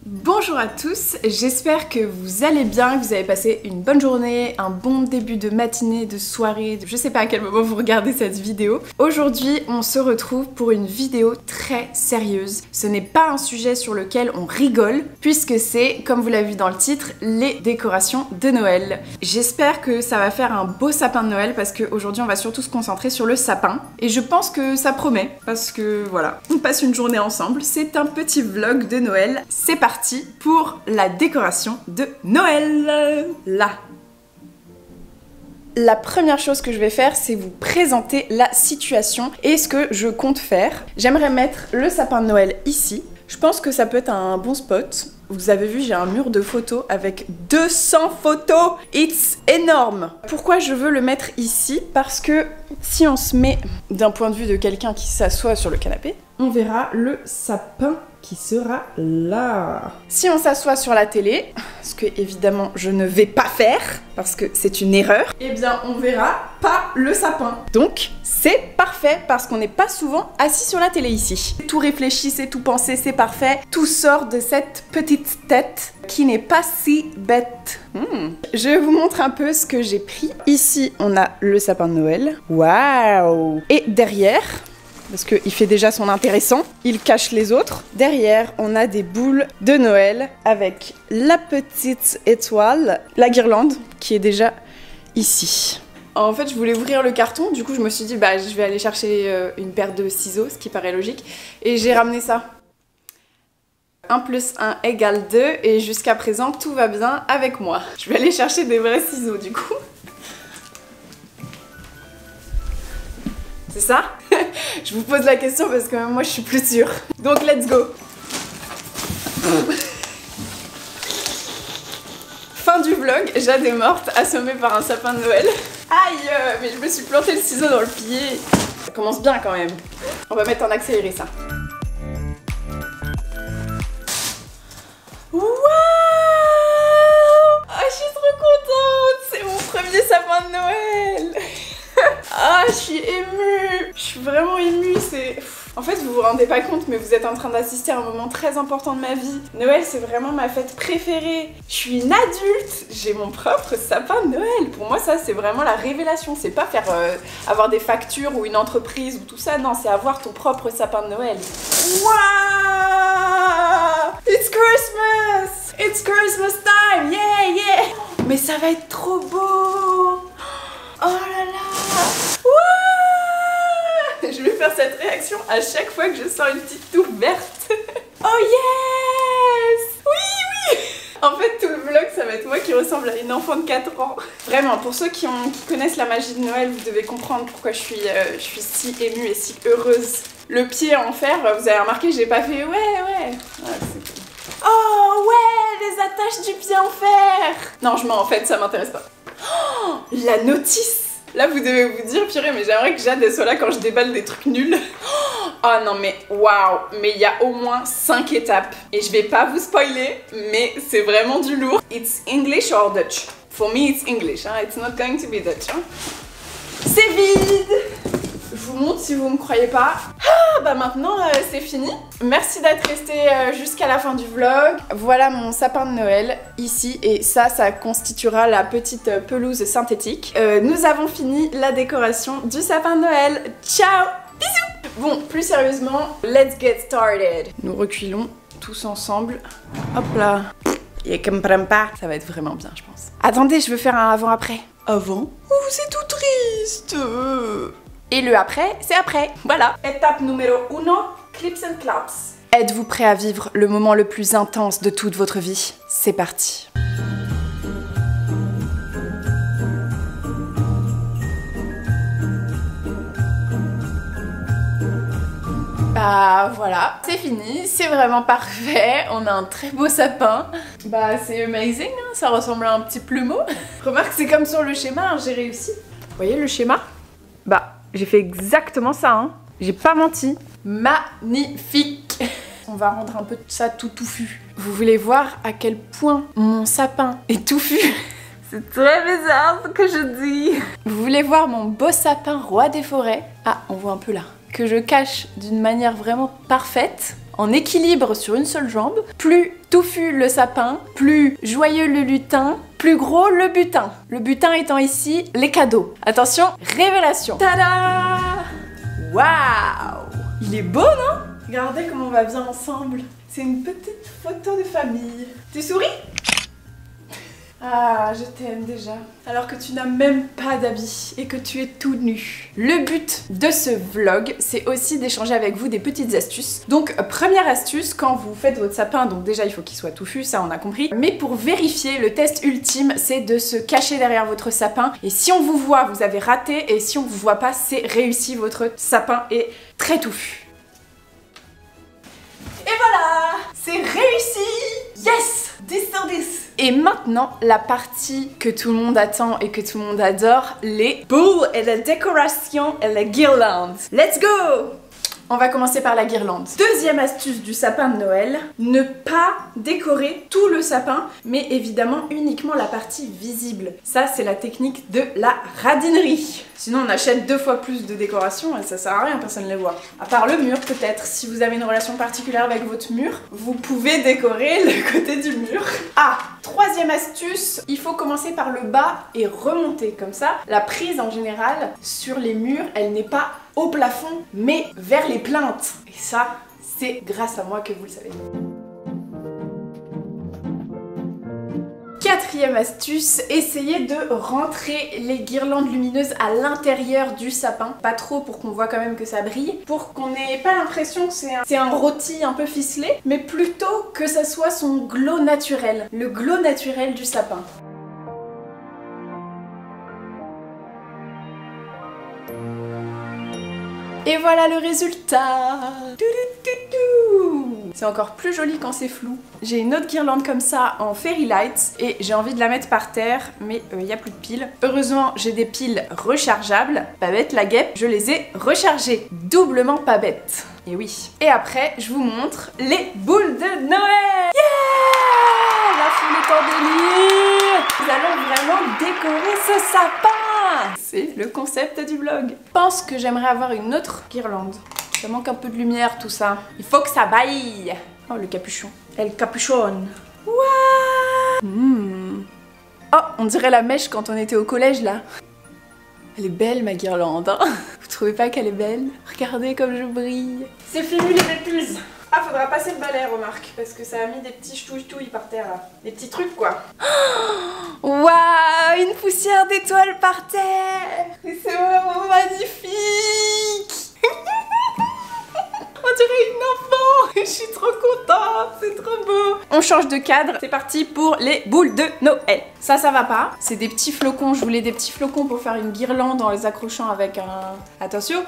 Bonjour à tous, j'espère que vous allez bien, que vous avez passé une bonne journée, un bon début de matinée, de soirée, je sais pas à quel moment vous regardez cette vidéo. Aujourd'hui, on se retrouve pour une vidéo très sérieuse. Ce n'est pas un sujet sur lequel on rigole, puisque c'est, comme vous l'avez vu dans le titre, les décorations de Noël. J'espère que ça va faire un beau sapin de Noël, parce qu'aujourd'hui on va surtout se concentrer sur le sapin. Et je pense que ça promet, parce que voilà, on passe une journée ensemble, c'est un petit vlog de Noël. C'est parti pour la décoration de Noël. Là. La première chose que je vais faire, c'est vous présenter la situation et ce que je compte faire. J'aimerais mettre le sapin de Noël ici. Je pense que ça peut être un bon spot. Vous avez vu, j'ai un mur de photos avec 200 photos. It's énorme. Pourquoi je veux le mettre ici? Parce que si on se met d'un point de vue de quelqu'un qui s'assoit sur le canapé, on verra le sapin qui sera là. Si on s'assoit sur la télé, ce que évidemment je ne vais pas faire parce que c'est une erreur, eh bien on verra pas le sapin. Donc c'est parfait parce qu'on n'est pas souvent assis sur la télé ici. Tout réfléchi, c'est tout pensé, c'est parfait. Tout sort de cette petite tête qui n'est pas si bête. Je vous montre un peu ce que j'ai pris. Ici on a le sapin de Noël. Waouh! Et derrière, parce qu'il fait déjà son intéressant, il cache les autres. Derrière, on a des boules de Noël avec la petite étoile, la guirlande qui est déjà ici. En fait, je voulais ouvrir le carton, du coup je me suis dit bah je vais aller chercher une paire de ciseaux, ce qui paraît logique, et j'ai ramené ça. 1 + 1 = 2 et jusqu'à présent tout va bien avec moi. Je vais aller chercher des vrais ciseaux du coup. C'est ça? Je vous pose la question parce que moi je suis plus sûre. Donc let's go. Fin du vlog, Jade est morte, assommée par un sapin de Noël. Aïe, mais je me suis planté le ciseau dans le pied. Ça commence bien quand même. On va mettre en accéléré ça. Waouh! Ah, je suis trop contente! C'est mon premier sapin de Noël! Ah, je suis émue! Je suis vraiment émue, c'est... En fait, vous vous rendez pas compte, mais vous êtes en train d'assister à un moment très important de ma vie. Noël, c'est vraiment ma fête préférée. Je suis une adulte, j'ai mon propre sapin de Noël. Pour moi, ça, c'est vraiment la révélation. C'est pas faire avoir des factures ou une entreprise ou tout ça. Non, c'est avoir ton propre sapin de Noël. Waouh! It's Christmas! It's Christmas time! Yeah, yeah! Mais ça va être trop beau! Oh là là! Wouah! Je vais faire cette réaction à chaque fois que je sors une petite touffe verte. Oh yes! Oui, oui! En fait, tout le vlog, ça va être moi qui ressemble à une enfant de 4 ans. Vraiment, pour ceux qui connaissent la magie de Noël, vous devez comprendre pourquoi je suis si émue et si heureuse. Le pied en fer, vous avez remarqué, j'ai pas fait ouais. Oh ouais, les attaches du pied en fer! Non, en fait, ça m'intéresse pas. Oh, la notice! Là, vous devez vous dire, purée, mais j'aimerais que Jade soit là quand je déballe des trucs nuls. Oh non, mais waouh! Mais il y a au moins 5 étapes. Et je vais pas vous spoiler, mais c'est vraiment du lourd. It's English or Dutch? For me, it's English, hein? It's not going to be Dutch. Hein? C'est vide! Je vous montre si vous me croyez pas. Ah, bah maintenant c'est fini. Merci d'être resté jusqu'à la fin du vlog. Voilà mon sapin de Noël ici et ça constituera la petite pelouse synthétique. Nous avons fini la décoration du sapin de Noël. Ciao, bisous. Bon, plus sérieusement, let's get started. Nous reculons tous ensemble. Hop là. Et comme pas, ça va être vraiment bien, je pense. Attendez, je veux faire un avant-après. Avant? Oh, c'est tout triste. Et le après, c'est après. Voilà. Étape numéro 1, clips and claps. Êtes-vous prêt à vivre le moment le plus intense de toute votre vie? C'est parti. Bah voilà, c'est fini, c'est vraiment parfait, on a un très beau sapin. Bah c'est amazing, hein, ça ressemble à un petit plumeau. Remarque, c'est comme sur le schéma, hein, j'ai réussi. Vous voyez le schéma? Bah, j'ai fait exactement ça, hein. J'ai pas menti. Magnifique. On va rendre un peu ça tout touffu. Vous voulez voir à quel point mon sapin est touffu? C'est très bizarre ce que je dis. Vous voulez voir mon beau sapin roi des forêts? Ah, on voit un peu là. Que je cache d'une manière vraiment parfaite. en équilibre sur une seule jambe. Plus touffu le sapin, plus joyeux le lutin, plus gros le butin. Le butin étant ici les cadeaux. Attention, révélation. Tada! Waouh! Il est beau, non? Regardez comment on va bien ensemble. C'est une petite photo de famille. Tu souris? Ah, je t'aime déjà. Alors que tu n'as même pas d'habits et que tu es tout nu. Le but de ce vlog, c'est aussi d'échanger avec vous des petites astuces. Donc, première astuce, quand vous faites votre sapin, donc déjà il faut qu'il soit touffu, ça on a compris. Mais pour vérifier, le test ultime, c'est de se cacher derrière votre sapin. Et si on vous voit, vous avez raté. Et si on vous voit pas, c'est réussi, votre sapin est très touffu. Et voilà! C'est réussi! Yes! 10 sur 10! Et maintenant, la partie que tout le monde attend et que tout le monde adore, les boules et la décoration et la guirlande. Let's go! On va commencer par la guirlande. Deuxième astuce du sapin de Noël, ne pas décorer tout le sapin, mais évidemment uniquement la partie visible. Ça, c'est la technique de la radinerie. Sinon, on achète 2 fois plus de décoration et ça sert à rien, personne ne les voit. À part le mur, peut-être. Si vous avez une relation particulière avec votre mur, vous pouvez décorer le côté du mur. Ah! Troisième astuce, il faut commencer par le bas et remonter. Comme ça, la prise en général sur les murs, elle n'est pas au plafond, mais vers les plinthes. Et ça, c'est grâce à moi que vous le savez. Quatrième astuce, essayez de rentrer les guirlandes lumineuses à l'intérieur du sapin. Pas trop pour qu'on voit quand même que ça brille, pour qu'on n'ait pas l'impression que c'est un rôti un peu ficelé, mais plutôt que ça soit son glow naturel, le glow naturel du sapin. Et voilà le résultat. C'est encore plus joli quand c'est flou. J'ai une autre guirlande comme ça en Fairy Lights et j'ai envie de la mettre par terre, mais il n'y a plus de piles. Heureusement, j'ai des piles rechargeables. Pas bête la guêpe, je les ai rechargées. Doublement pas bête. Et oui. Et après, je vous montre les boules de Noël. Yeah! La foule est en délire. Nous allons vraiment décorer ce sapin. C'est le concept du vlog. Je pense que j'aimerais avoir une autre guirlande. Ça manque un peu de lumière tout ça. Il faut que ça baille. Oh le capuchon. Elle capuchonne. Waouh. Oh, on dirait la mèche quand on était au collège là. Elle est belle ma guirlande. Hein. Vous trouvez pas qu'elle est belle? Regardez comme je brille. C'est fini les bêtises. Ah, faudra passer le balai, remarque, parce que ça a mis des petits ch'touilles par terre là. Des petits trucs quoi. Waouh, une poussière d'étoiles par terre. Et c'est vraiment magnifique. On dirait une enfant. Je suis trop contente, c'est trop beau. On change de cadre, c'est parti pour les boules de Noël. Ça va pas. C'est des petits flocons, je voulais des petits flocons pour faire une guirlande en les accrochant avec un... Attention.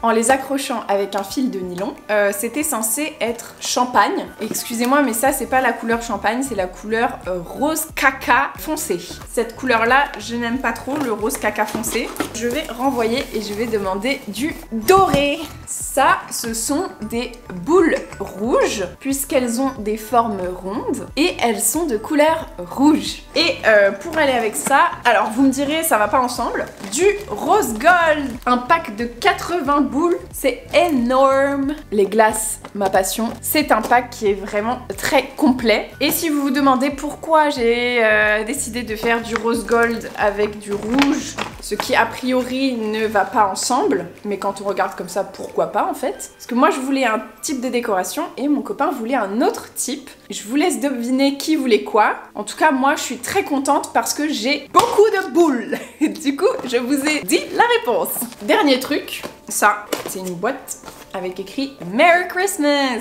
En les accrochant avec un fil de nylon. C'était censé être champagne. Excusez-moi, mais ça, c'est pas la couleur champagne, c'est la couleur rose caca foncé. Cette couleur-là, je n'aime pas trop, le rose caca foncé. Je vais renvoyer et je vais demander du doré. Ça, ce sont des boules rouges, puisqu'elles ont des formes rondes et elles sont de couleur rouge. Et pour aller avec ça, alors vous me direz, ça va pas ensemble, du rose gold. Un pack de 80 boules, c'est énorme. Les glaces, ma passion. C'est un pack qui est vraiment très complet. Et si vous vous demandez pourquoi j'ai décidé de faire du rose gold avec du rouge, ce qui a priori ne va pas ensemble, mais quand on regarde comme ça, pourquoi pas en fait? Parce que moi je voulais un type de décoration et mon copain voulait un autre type. Je vous laisse deviner qui voulait quoi. En tout cas, moi je suis très contente parce que j'ai beaucoup de boules. Du coup, je vous ai dit la réponse. Dernier truc, ça, c'est une boîte avec écrit Merry Christmas.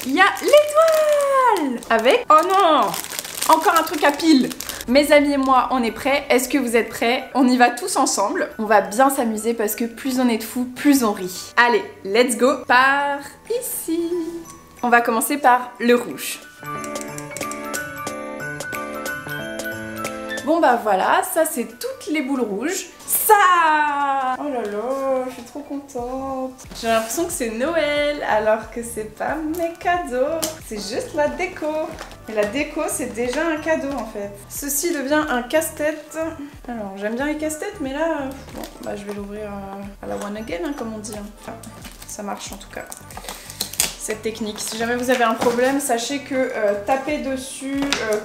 Il y a l'étoile avec... Oh non! Encore un truc à pile. Mes amis et moi, on est prêts. Est-ce que vous êtes prêts? On y va tous ensemble. On va bien s'amuser parce que plus on est de fous, plus on rit. Allez, let's go. Par ici. On va commencer par le rouge. Bon bah voilà, ça c'est toutes les boules rouges. Ça! Oh là là, je suis trop contente. J'ai l'impression que c'est Noël alors que c'est pas mes cadeaux. C'est juste la déco. Et la déco c'est déjà un cadeau en fait. Ceci devient un casse-tête. Alors j'aime bien les casse-têtes mais là, bon bah je vais l'ouvrir à la one again hein, comme on dit. Enfin, ça marche en tout cas. cette technique. Si jamais vous avez un problème, sachez que taper dessus,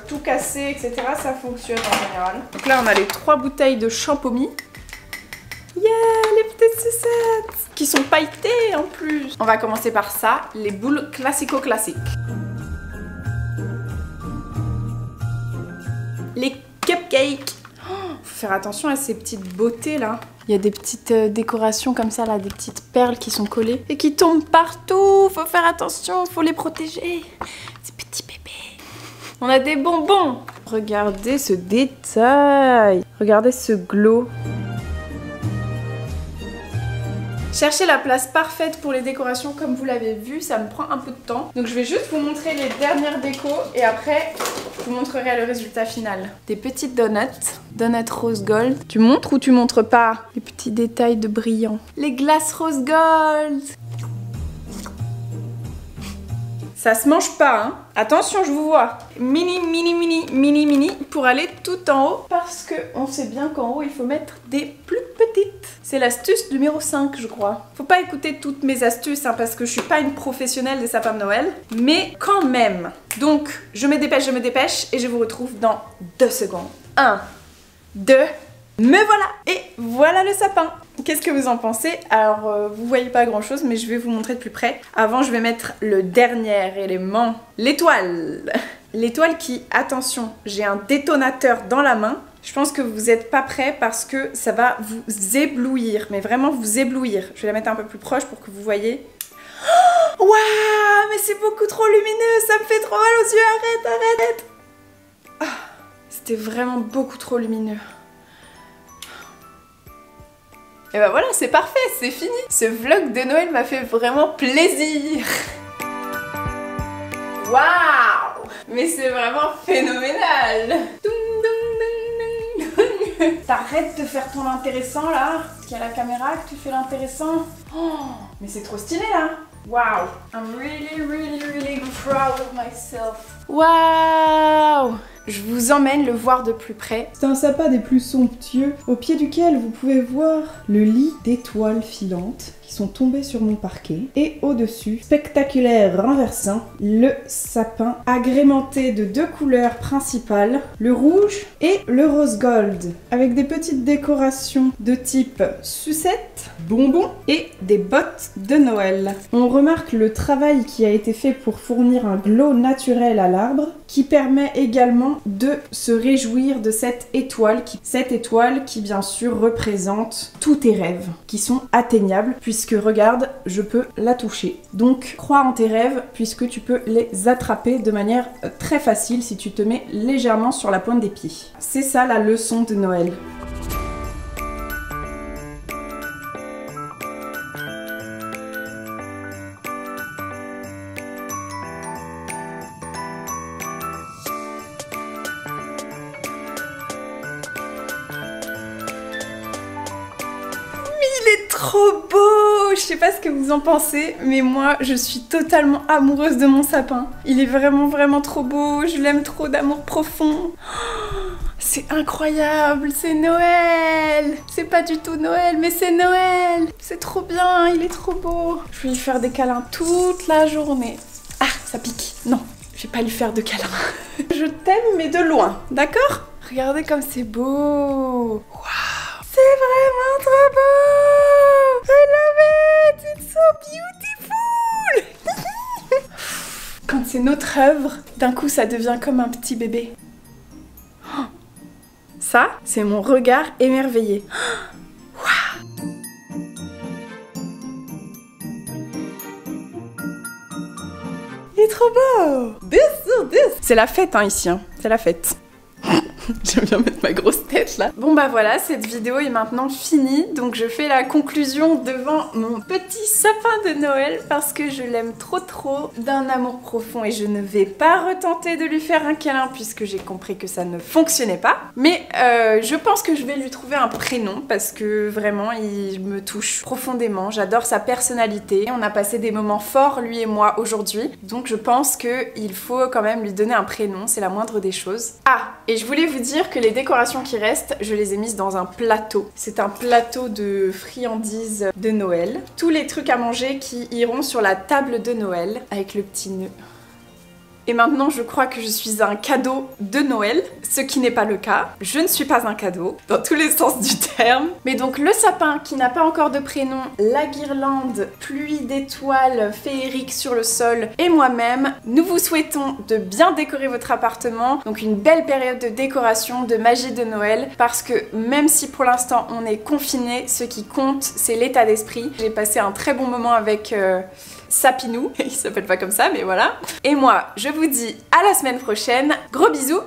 tout casser, etc. ça fonctionne en général. Donc là on a les 3 bouteilles de Champomy. Yeah, les petites sucettes qui sont pailletées en plus. On va commencer par ça, les boules classico-classiques. Les cupcakes. Oh, faut faire attention à ces petites beautés là. Il y a des petites décorations comme ça là, des petites perles qui sont collées et qui tombent partout. Faut faire attention, faut les protéger. Ces petits bébés. On a des bonbons. Regardez ce détail. Regardez ce glow. Cherchez la place parfaite pour les décorations comme vous l'avez vu, ça me prend un peu de temps. Donc je vais juste vous montrer les dernières décos et après je vous montrerai le résultat final. Des petites donuts rose gold. Tu montres ou tu montres pas? Les petits détails de brillant. Les glaces rose gold. Ça se mange pas, hein. Attention, je vous vois. Mini pour aller tout en haut parce que on sait bien qu'en haut il faut mettre des plus petites. C'est l'astuce numéro 5 je crois. Faut pas écouter toutes mes astuces hein, parce que je suis pas une professionnelle des sapins de Noël. Mais quand même. Donc je me dépêche et je vous retrouve dans 2 secondes. 1, 2, me voilà. Et voilà le sapin. Qu'est-ce que vous en pensez? Alors vous voyez pas grand chose mais je vais vous montrer de plus près. Avant je vais mettre le dernier élément, l'étoile. L'étoile qui, attention, j'ai un détonateur dans la main. Je pense que vous n'êtes pas prêts parce que ça va vous éblouir, mais vraiment vous éblouir. Je vais la mettre un peu plus proche pour que vous voyez. Waouh, mais c'est beaucoup trop lumineux, ça me fait trop mal aux yeux, arrête. Oh, c'était vraiment beaucoup trop lumineux. Et bah voilà, c'est parfait, c'est fini. Ce vlog de Noël m'a fait vraiment plaisir. Waouh! Mais c'est vraiment phénoménal. T'arrêtes de faire ton intéressant là. Parce qu'il y a la caméra que tu fais l'intéressant. Oh, mais c'est trop stylé là. Wow. I'm really proud of myself. Wow. Je vous emmène le voir de plus près. C'est un sapin des plus somptueux, au pied duquel vous pouvez voir le lit d'étoiles filantes qui sont tombées sur mon parquet. Et au-dessus, spectaculaire renversant, le sapin agrémenté de 2 couleurs principales, le rouge et le rose gold, avec des petites décorations de type sucette, bonbons et des bottes de Noël. On remarque le travail qui a été fait pour fournir un glow naturel à l'arbre, qui permet également de se réjouir de cette étoile qui bien sûr représente tous tes rêves qui sont atteignables puisque regarde, je peux la toucher. Donc crois en tes rêves puisque tu peux les attraper de manière très facile si tu te mets légèrement sur la pointe des pieds. C'est ça la leçon de Noël. Trop beau! Je sais pas ce que vous en pensez, mais moi je suis totalement amoureuse de mon sapin. Il est vraiment trop beau, je l'aime trop d'amour profond. C'est incroyable, c'est Noël! C'est pas du tout Noël, mais c'est Noël! C'est trop bien, il est trop beau. Je vais lui faire des câlins toute la journée. Ah, ça pique. Non, je vais pas lui faire de câlins. Je t'aime, mais de loin, d'accord? Regardez comme c'est beau! Waouh! C'est vraiment trop beau! I love it! It's so beautiful! Quand c'est notre œuvre, d'un coup ça devient comme un petit bébé. Ça, c'est mon regard émerveillé. Waouh! Il est trop beau! C'est la fête hein, ici, hein. C'est la fête. J'aime bien mettre ma grosse tête là. Bon bah voilà, cette vidéo est maintenant finie. Donc je fais la conclusion devant mon petit sapin de Noël parce que je l'aime trop d'un amour profond et je ne vais pas retenter de lui faire un câlin puisque j'ai compris que ça ne fonctionnait pas. Mais je pense que je vais lui trouver un prénom parce que vraiment il me touche profondément. J'adore sa personnalité. On a passé des moments forts lui et moi aujourd'hui. Donc je pense qu'il faut quand même lui donner un prénom, c'est la moindre des choses. Ah, et je voulais vous vous dire que les décorations qui restent, je les ai mises dans un plateau. C'est un plateau de friandises de Noël. Tous les trucs à manger qui iront sur la table de Noël avec le petit nœud. Et maintenant, je crois que je suis un cadeau de Noël, ce qui n'est pas le cas. Je ne suis pas un cadeau, dans tous les sens du terme. Mais donc le sapin qui n'a pas encore de prénom, la guirlande, pluie d'étoiles féeriques sur le sol et moi-même, nous vous souhaitons de bien décorer votre appartement. Donc une belle période de décoration, de magie de Noël, parce que même si pour l'instant on est confiné, ce qui compte, c'est l'état d'esprit. J'ai passé un très bon moment avec... Sapinou, il s'appelle pas comme ça mais voilà. Et moi je vous dis à la semaine prochaine, gros bisous